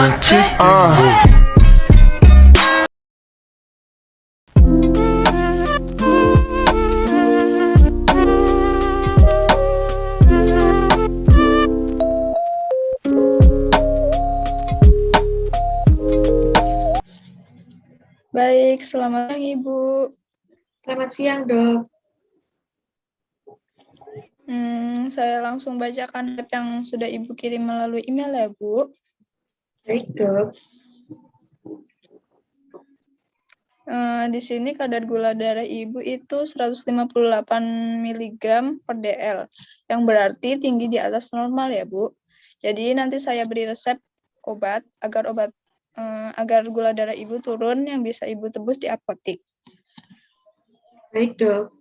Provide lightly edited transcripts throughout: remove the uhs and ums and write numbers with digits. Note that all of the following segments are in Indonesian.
Baik, selamat siang Ibu. Selamat siang, Dok. Saya langsung bacakan yang sudah Ibu kirim melalui email ya, Bu. Baik, Dok. Di sini kadar gula darah Ibu itu 158 mg per dl, yang berarti tinggi di atas normal ya, Bu. Jadi nanti saya beri resep obat agar gula darah Ibu turun yang bisa Ibu tebus di apotek. Baik, Dok.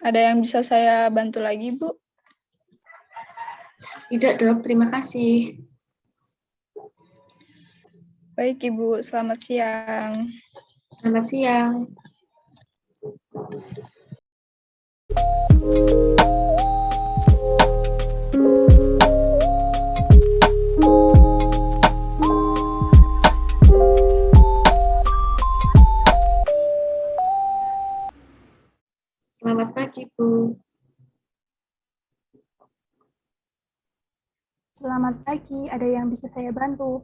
Ada yang bisa saya bantu lagi, Bu? Tidak, Dok. Terima kasih. Baik, Ibu. Selamat siang. Selamat siang. Selamat pagi, Bu. Selamat pagi, ada yang bisa saya bantu?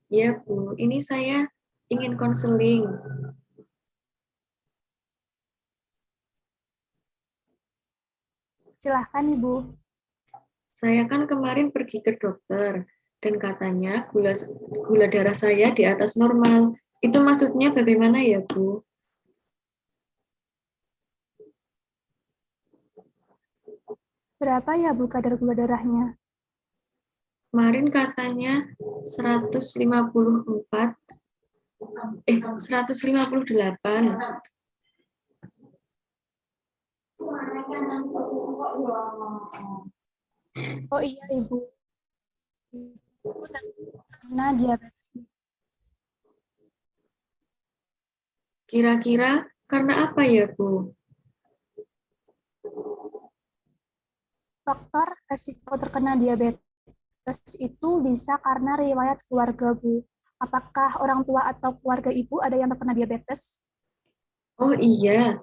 Ya, Bu. Ini saya ingin konseling. Silahkan, Ibu. Saya kan kemarin pergi ke dokter, dan katanya gula darah saya di atas normal. Itu maksudnya bagaimana ya, Bu? Berapa ya, Bu, kadar gula darahnya? Kemarin katanya 158. Oh iya, Ibu. Ibu terkena diabetes. Kira-kira karena apa ya, Bu? Faktor resiko terkena diabetes itu bisa karena riwayat keluarga, Bu. Apakah orang tua atau keluarga Ibu ada yang terkena diabetes? Oh iya,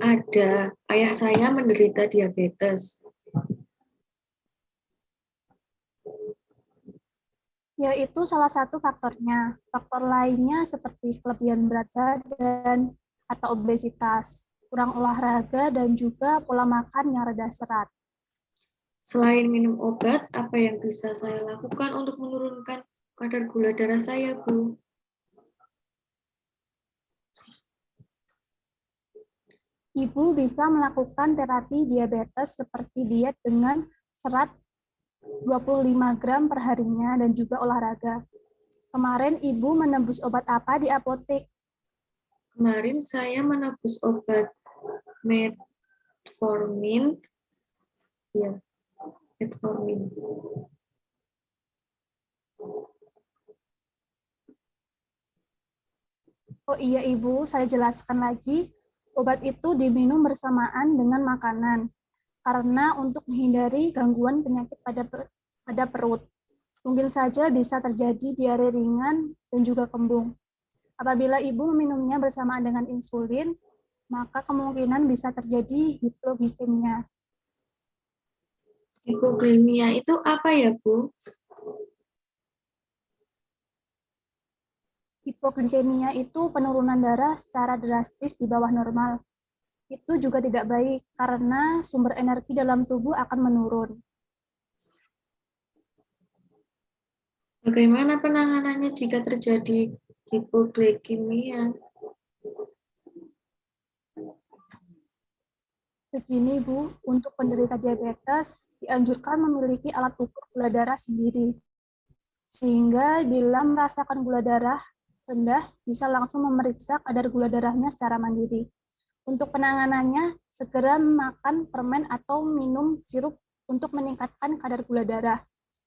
ada. Ayah saya menderita diabetes. Yaitu salah satu faktornya. Faktor lainnya seperti kelebihan berat badan atau obesitas, kurang olahraga, dan juga pola makan yang rendah serat. Selain minum obat, apa yang bisa saya lakukan untuk menurunkan kadar gula darah saya, Bu? Ibu bisa melakukan terapi diabetes seperti diet dengan serat 25 gram per harinya dan juga olahraga. Kemarin Ibu menembus obat apa di apotek? Kemarin saya menebus obat metformin. Ya, metformin. Oh iya Ibu, saya jelaskan lagi. Obat itu diminum bersamaan dengan makanan karena untuk menghindari gangguan penyakit pada perut. Mungkin saja bisa terjadi diare ringan dan juga kembung. Apabila Ibu meminumnya bersamaan dengan insulin, maka kemungkinan bisa terjadi hipoglikemia. Hipoglikemia itu apa ya, Bu? Hipoglikemia itu penurunan darah secara drastis di bawah normal. Itu juga tidak baik karena sumber energi dalam tubuh akan menurun. Bagaimana penanganannya jika terjadi hipoglikemia? Begini Bu, untuk penderita diabetes dianjurkan memiliki alat ukur gula darah sendiri. Sehingga bila merasakan gula darah rendah, bisa langsung memeriksa kadar gula darahnya secara mandiri. Untuk penanganannya, segera makan permen atau minum sirup untuk meningkatkan kadar gula darah.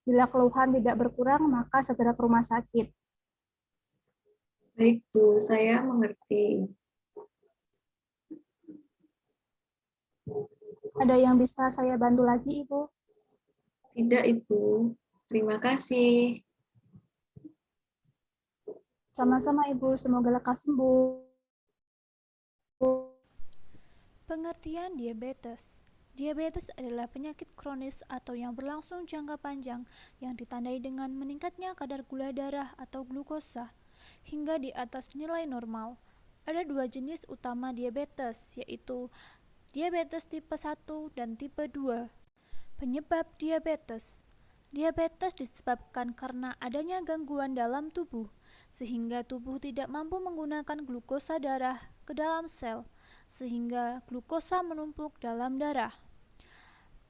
Bila keluhan tidak berkurang, maka segera ke rumah sakit. Baik, Bu, saya mengerti. Ada yang bisa saya bantu lagi, Ibu? Tidak, Ibu. Terima kasih. Sama-sama Ibu, semoga lekas sembuh. Pengertian diabetes. Diabetes adalah penyakit kronis atau yang berlangsung jangka panjang yang ditandai dengan meningkatnya kadar gula darah atau glukosa hingga di atas nilai normal. Ada dua jenis utama diabetes, yaitu diabetes tipe 1 dan tipe 2. Penyebab diabetes. Diabetes disebabkan karena adanya gangguan dalam tubuh, sehingga tubuh tidak mampu menggunakan glukosa darah ke dalam sel, sehingga glukosa menumpuk dalam darah.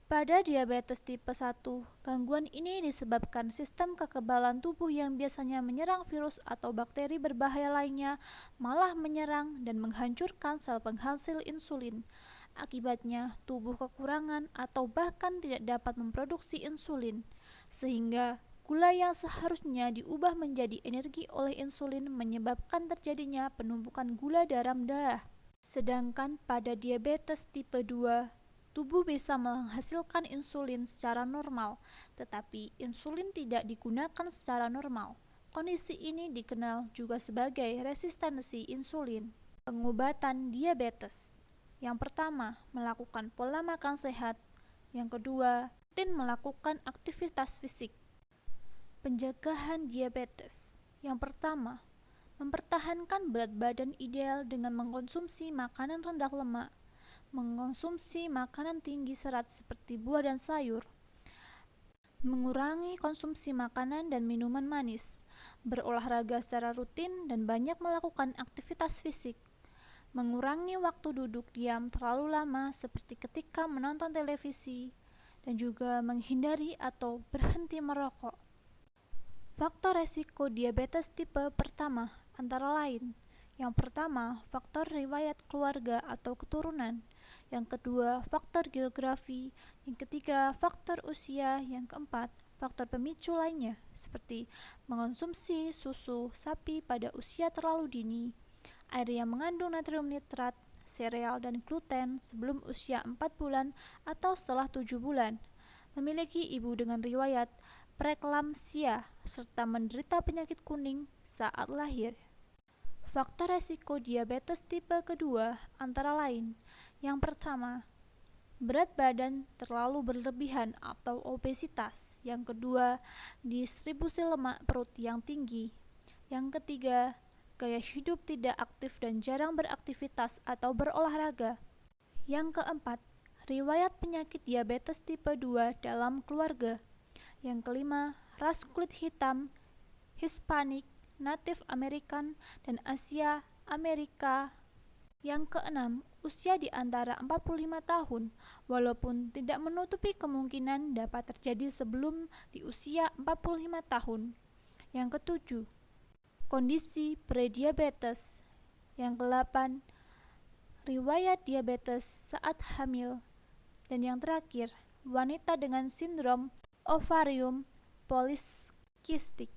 Pada diabetes tipe 1, gangguan ini disebabkan sistem kekebalan tubuh yang biasanya menyerang virus atau bakteri berbahaya lainnya malah menyerang dan menghancurkan sel penghasil insulin. Akibatnya, tubuh kekurangan atau bahkan tidak dapat memproduksi insulin, sehingga gula yang seharusnya diubah menjadi energi oleh insulin menyebabkan terjadinya penumpukan gula dalam darah. Sedangkan pada diabetes tipe 2, tubuh bisa menghasilkan insulin secara normal, tetapi insulin tidak digunakan secara normal. Kondisi ini dikenal juga sebagai resistensi insulin. Pengobatan diabetes. Yang pertama, melakukan pola makan sehat. Yang kedua, rutin melakukan aktivitas fisik. Pencegahan diabetes. Yang pertama, mempertahankan berat badan ideal dengan mengkonsumsi makanan rendah lemak, mengkonsumsi makanan tinggi serat seperti buah dan sayur, mengurangi konsumsi makanan dan minuman manis, berolahraga secara rutin dan banyak melakukan aktivitas fisik, mengurangi waktu duduk diam terlalu lama seperti ketika menonton televisi, dan juga menghindari atau berhenti merokok. Faktor resiko diabetes tipe pertama antara lain: yang pertama, faktor riwayat keluarga atau keturunan. Yang kedua, faktor geografi. Yang ketiga, faktor usia. Yang keempat, faktor pemicu lainnya seperti mengonsumsi susu sapi pada usia terlalu dini, air yang mengandung natrium nitrat, sereal dan gluten sebelum usia 4 bulan atau setelah 7 bulan, memiliki ibu dengan riwayat preeklamsia, serta menderita penyakit kuning saat lahir. Faktor resiko diabetes tipe kedua antara lain: yang pertama, berat badan terlalu berlebihan atau obesitas. Yang kedua, distribusi lemak perut yang tinggi. Yang ketiga, gaya hidup tidak aktif dan jarang beraktivitas atau berolahraga. Yang keempat, riwayat penyakit diabetes tipe 2 dalam keluarga. Yang kelima, ras kulit hitam, Hispanik, Native American, dan Asia Amerika. Yang keenam, usia di antara 45 tahun, walaupun tidak menutupi kemungkinan dapat terjadi sebelum di usia 45 tahun. Yang ketujuh, kondisi prediabetes. Yang kedelapan, riwayat diabetes saat hamil. Dan yang terakhir, wanita dengan sindrom ovarium polikistik.